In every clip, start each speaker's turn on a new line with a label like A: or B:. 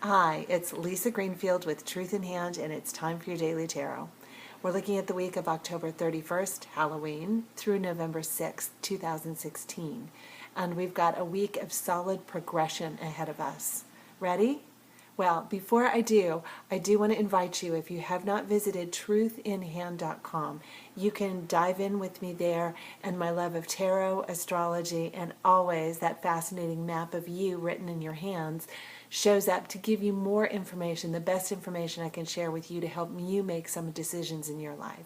A: Hi, it's Lisa Greenfield with Truth in Hand, and it's time for your Daily Tarot. We're looking at the week of October 31st, Halloween, through November 6th, 2016. And we've got a week of solid progression ahead of us. Ready? Well, before I do want to invite you, if you have not visited truthinhand.com, you can dive in with me there, and my love of tarot, astrology, and always that fascinating map of you written in your hands shows up to give you more information, the best information I can share with you to help you make some decisions in your life.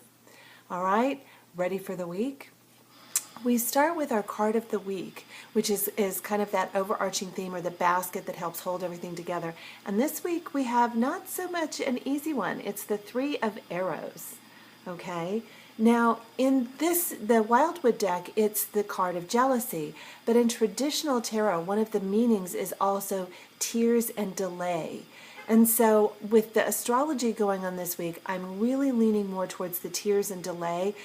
A: All right, ready for the week? We start with our card of the week, which is kind of that overarching theme, or the basket that helps hold everything together. And this week we have not so much an easy one. It's the Three of Arrows. Okay? Now, in the Wildwood deck, it's the card of jealousy. But in traditional tarot, one of the meanings is also tears and delay. And so with the astrology going on this week, I'm really leaning more towards the tears and delay.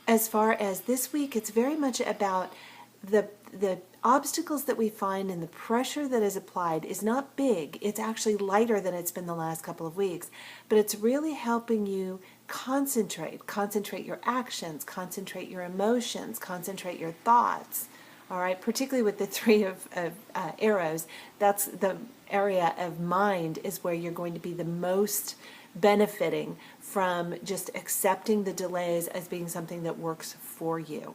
A: As far as this week, it's very much about the obstacles that we find, and the pressure that is applied is not big. It's actually lighter than it's been the last couple of weeks. But it's really helping you concentrate your actions, concentrate your emotions, concentrate your thoughts. All right, particularly with the Three of Arrows, that's the area of mind is where you're going to be the most benefiting from just accepting the delays as being something that works for you.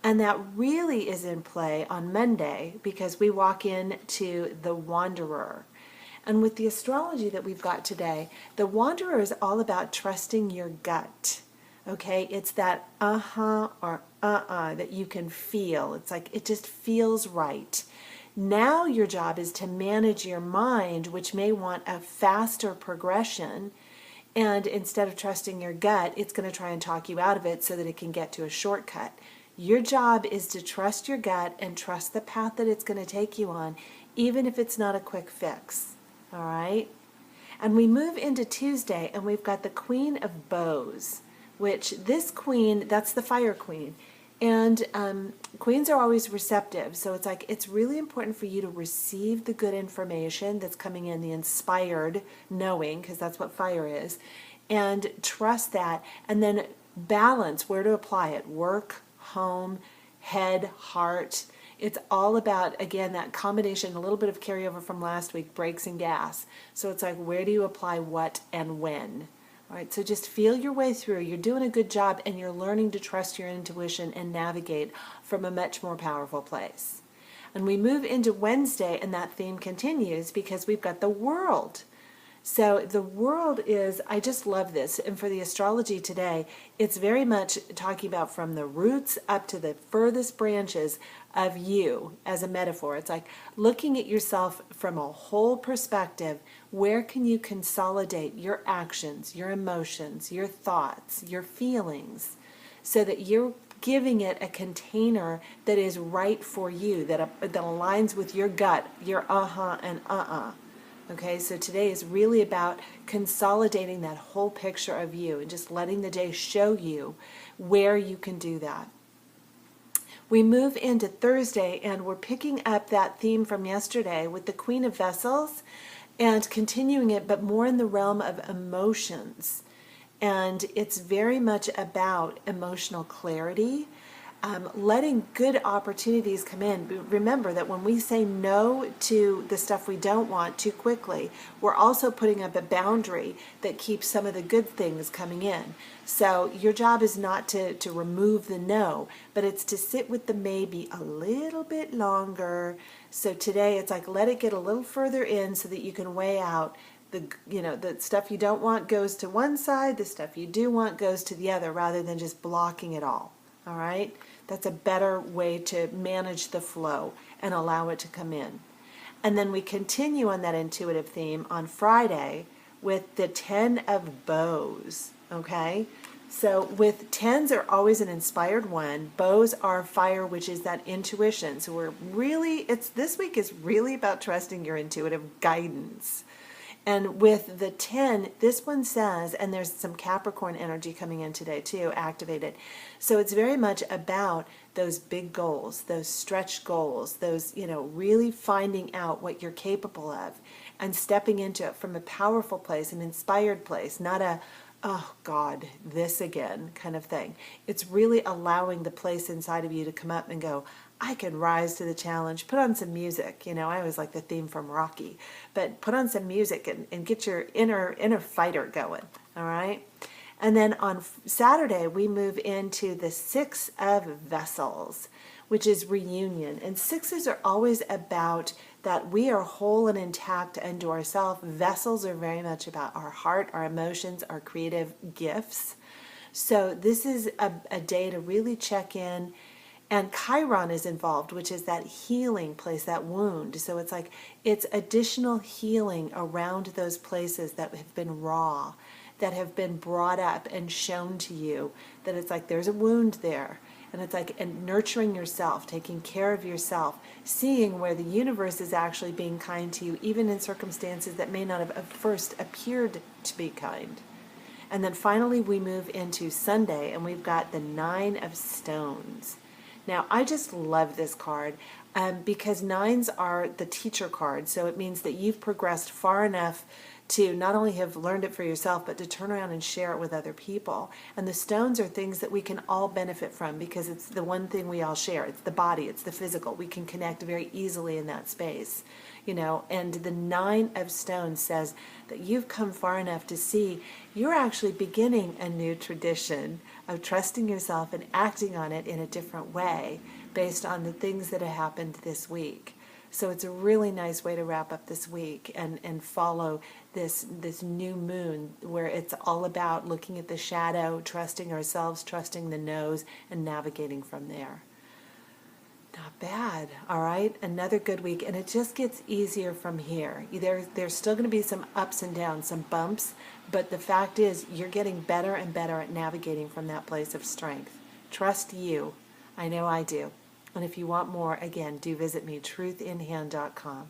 A: And that really is in play on Monday, because we walk into the Wanderer. And with the astrology that we've got today, the Wanderer is all about trusting your gut. Okay, it's that or that you can feel. It's like it just feels right. Now your job is to manage your mind, which may want a faster progression. And instead of trusting your gut, it's going to try and talk you out of it so that it can get to a shortcut. Your job is to trust your gut and trust the path that it's going to take you on, even if it's not a quick fix. All right? And we move into Tuesday, and we've got the Queen of Bows, which this queen, that's the fire queen. And queens are always receptive. So it's like it's really important for you to receive the good information that's coming in, the inspired knowing, because that's what fire is, and trust that, and then balance where to apply it: work, home, head, heart. It's all about, again, that combination, a little bit of carryover from last week, brakes and gas. So it's like, where do you apply what and when? All right, so just feel your way through. You're doing a good job, and you're learning to trust your intuition and navigate from a much more powerful place. And we move into Wednesday, and that theme continues because we've got the World. So the World is, I just love this. And for the astrology today, it's very much talking about from the roots up to the furthest branches of you as a metaphor. It's like looking at yourself from a whole perspective. Where can you consolidate your actions, your emotions, your thoughts, your feelings, so that you're giving it a container that is right for you, that aligns with your gut, your and Okay, so today is really about consolidating that whole picture of you and just letting the day show you where you can do that. We move into Thursday, and we're picking up that theme from yesterday with the Queen of Vessels and continuing it, but more in the realm of emotions. And it's very much about emotional clarity, letting good opportunities come in. Remember that when we say no to the stuff we don't want too quickly, we're also putting up a boundary that keeps some of the good things coming in. So your job is not to remove the no, but it's to sit with the maybe a little bit longer. So today it's like, let it get a little further in so that you can weigh out the stuff you don't want goes to one side, the stuff you do want goes to the other, rather than just blocking it all. All right? That's a better way to manage the flow and allow it to come in. And then we continue on that intuitive theme on Friday with the Ten of Bows, okay? So with tens are always an inspired one. Bows are fire, which is that intuition. So this week is really about trusting your intuitive guidance. And with the 10, this one says, and there's some Capricorn energy coming in today too, activated. So it's very much about those big goals, those stretch goals, those, really finding out what you're capable of and stepping into it from a powerful place, an inspired place, not a, oh God, this again kind of thing. It's really allowing the place inside of you to come up and go, I can rise to the challenge. Put on some music. I always like the theme from Rocky, but put on some music and get your inner fighter going. All right. And then on Saturday, we move into the Six of Vessels, which is reunion. And sixes are always about that we are whole and intact unto ourselves. Vessels are very much about our heart, our emotions, our creative gifts. So this is a day to really check in. And Chiron is involved, which is that healing place, that wound. So it's additional healing around those places that have been raw, that have been brought up and shown to you, that it's like there's a wound there. And it's and nurturing yourself, taking care of yourself, seeing where the universe is actually being kind to you, even in circumstances that may not have at first appeared to be kind. And then finally we move into Sunday, and we've got the Nine of Stones. Now, I just love this card because nines are the teacher card. So it means that you've progressed far enough to not only have learned it for yourself, but to turn around and share it with other people. And the stones are things that we can all benefit from because it's the one thing we all share. It's the body, it's the physical. We can connect very easily in that space. And the Nine of Stones says that you've come far enough to see you're actually beginning a new tradition of trusting yourself and acting on it in a different way based on the things that have happened this week. So it's a really nice way to wrap up this week and follow this new moon where it's all about looking at the shadow, trusting ourselves, trusting the nose, and navigating from there. Not bad. All right. Another good week. And it just gets easier from here. There's still going to be some ups and downs, some bumps. But the fact is, you're getting better and better at navigating from that place of strength. Trust you. I know I do. And if you want more, again, do visit me, truthinhand.com.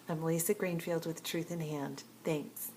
A: I'm Lisa Greenfield with Truth in Hand. Thanks.